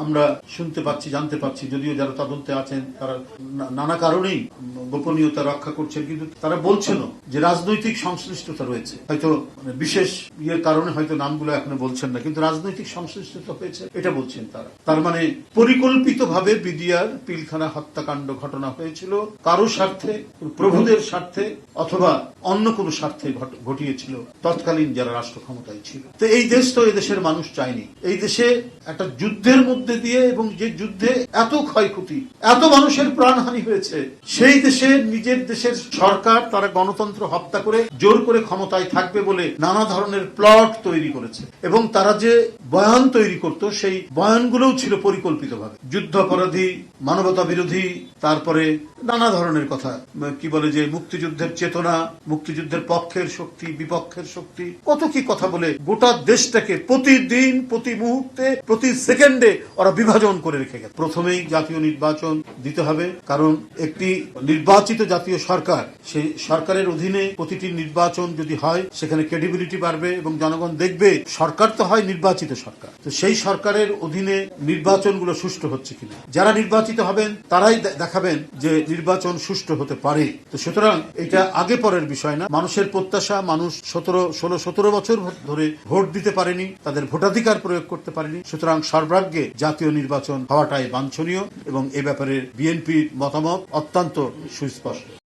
আমরা শুনতে পাচ্ছি, জানতে পাচ্ছি, যদিও যারা তদন্তে আছেন তারা নানা কারণেই গোপনীয়তা রক্ষা করছেন, কিন্তু তারা বলছেন যে রাজনৈতিক সংশ্লিষ্টতা রয়েছে, হয়তো বিশেষ ইয়ের কারণে হয়তো নামগুলো এখনো বলছেন না, কিন্তু রাজনৈতিক সংশ্লিষ্টতা হয়েছে এটা বলছেন তারা। তার মানে পরিকল্পিতভাবে বিডিআর পিলখানা হত্যাকাণ্ড ঘটনা হয়েছিল কারো স্বার্থে, প্রভুদের স্বার্থে অথবা অন্য কোনো স্বার্থে ঘটিয়েছিল তৎকালীন যারা রাষ্ট্র ক্ষমতায় ছিল। তো এই দেশ তো এদেশের মানুষ চায়নি। এই দেশে একটা যুদ্ধের মধ্যে দিয়ে, এবং যে যুদ্ধে এত ক্ষয়ক্ষতি, এত মানুষের প্রাণহানি হয়েছে, সেই দেশে নিজের দেশের সরকার তারা গণতন্ত্র হত্যা করে জোর করে ক্ষমতায় থাকবে বলে নানা ধরনের প্লট তৈরি করেছে, এবং তারা যে বয়ান তৈরি করত সেই বয়ানগুলোও ছিল পরিকল্পিতভাবে যুদ্ধাপরাধী, মানবতা বিরোধী, তারপরে নানা ধরনের কথা, কি বলে যে মুক্তিযুদ্ধের চেতনা, মুক্তিযুদ্ধের পক্ষের শক্তি, বিপক্ষের শক্তি, কত কি কথা বলে গোটা দেশটাকে প্রতিদিন, প্রতি মুহূর্তে, প্রতি সেকেন্ডে ওরা বিভাজন করে রেখে গেছে। প্রথমেই জাতীয় নির্বাচন দিতে হবে, কারণ একটি নির্বাচিত জাতীয় সরকার, সেই সরকারের অধীনে প্রতিটি নির্বাচন যদি হয় সেখানে ক্রেডিবিলিটি বাড়বে এবং জনগণ দেখবে সরকার তো হয় নির্বাচিত সরকার, তো সেই সরকারের অধীনে নির্বাচনগুলো সুষ্ঠু হচ্ছে কিনা। যারা নির্বাচিত হবেন তারাই দেখাবেন যে নির্বাচন সুষ্ঠু হতে পারে। তো সুতরাং এটা আগে পরের বিষয় না। মানুষের প্রত্যাশা, মানুষ 16-17 বছর ধরে ভোট দিতে পারেনি, তাদের ভোটাধিকার প্রয়োগ করতে পারেনি। সুতরাং সর্বাগ্রে জাতীয় নির্বাচন হওয়াটাই বাঞ্ছনীয়, এবং এ ব্যাপারে বিএনপির মতামত অত্যন্ত সুস্পষ্ট।